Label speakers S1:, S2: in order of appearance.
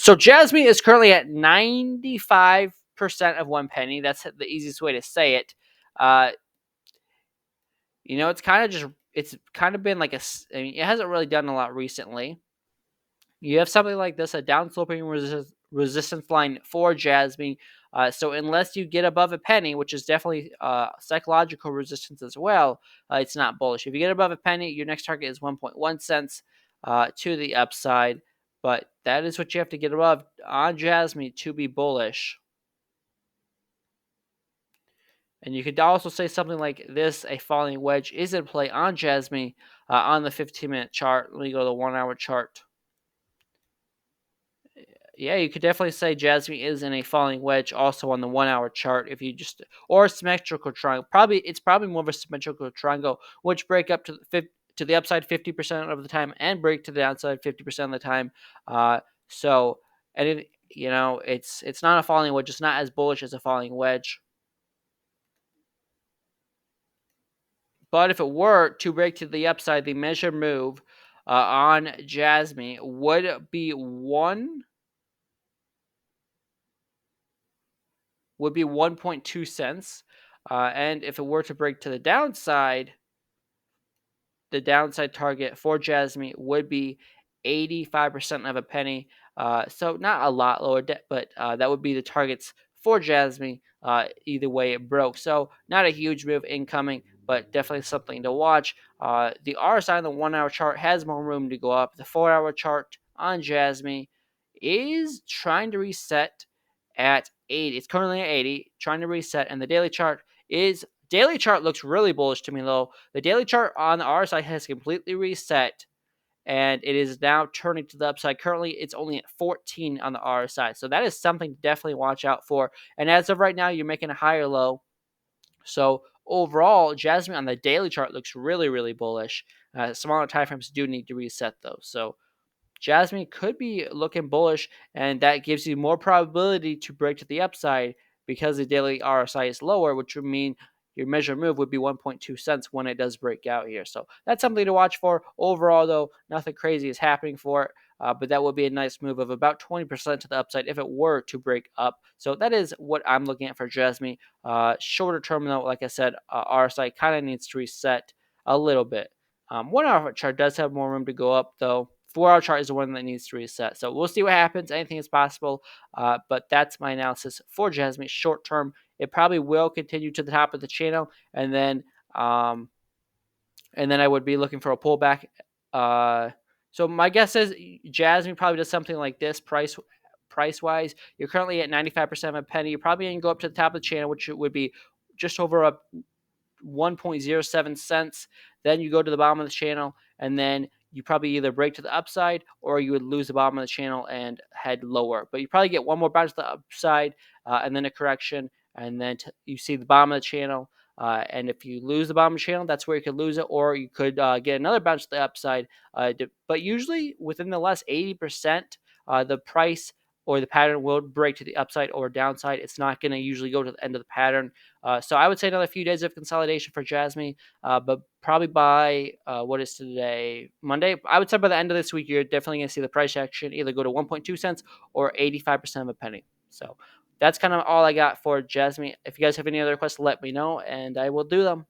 S1: So Jasmy is currently at 95% of 1 penny. That's the easiest way to say it. Uh, it's kind of been like I mean, it hasn't really done a lot recently. You have something like this, a downsloping resistance line for Jasmy. So unless you get above a penny, which is definitely psychological resistance as well, it's not bullish. If you get above a penny, your next target is 1.1 cents to the upside. But that is what you have to get above on Jasmy to be bullish. And you could also say something like this: a falling wedge is in play on Jasmy on the 15-minute chart. Let me go to the 1 hour chart. Yeah, you could definitely say Jasmy is in a falling wedge also on the 1 hour chart if you just or a symmetrical triangle. It's probably more of a symmetrical triangle, which break up to the upside 50% of the time and break to the downside 50% of the time. So and it's not a falling wedge. It's not as bullish as a falling wedge. But if it were to break to the upside, the measured move on Jasmy would be 1.2 cents. And if it were to break to the downside target for Jasmy would be 85% of a penny. So not a lot lower, but that would be the targets for Jasmy. Either way it broke. So not a huge move incoming, but definitely something to watch. The RSI on the 1 hour chart has more room to go up. The 4 hour chart on Jasmy is trying to reset at 80. It's currently at 80, trying to reset, and the daily chart looks really bullish to me though. The daily chart on the RSI has completely reset, and it is now turning to the upside. Currently, it's only at 14 on the RSI, so that is something to definitely watch out for. And as of right now, you're making a higher low. So overall, Jasmy on the daily chart looks really, really bullish. Smaller time frames do need to reset though. So Jasmy could be looking bullish, and that gives you more probability to break to the upside because the daily RSI is lower, which would mean your measured move would be 1.2 cents when it does break out here. So that's something to watch for. Overall, though, nothing crazy is happening for it, but that would be a nice move of about 20% to the upside if it were to break up. So that is what I'm looking at for Jasmy. Shorter term, though, like I said, RSI kind of needs to reset a little bit. 1 hour chart does have more room to go up, though. 4 hour chart is the one that needs to reset. So we'll see what happens. Anything is possible. But that's my analysis for Jasmy. Short term, it probably will continue to the top of the channel, and then I would be looking for a pullback. So my guess is Jasmy probably does something like this price wise. You're currently at 95% of a penny. You're probably going to go up to the top of the channel, which would be just over a 1.07 cents. Then you go to the bottom of the channel, and then you probably either break to the upside or you would lose the bottom of the channel and head lower. But you probably get one more bounce to the upside and then a correction, and then you see the bottom of the channel. And if you lose the bottom of the channel, that's where you could lose it, or you could get another bounce to the upside. But usually within the last 80%, the price or the pattern will break to the upside or downside. It's not going to usually go to the end of the pattern. So I would say another few days of consolidation for Jasmy, but probably by what is today, Monday? I would say by the end of this week, you're definitely going to see the price action either go to 1.2 cents or 85% of a penny. So that's kind of all I got for Jasmy. If you guys have any other questions, let me know, and I will do them.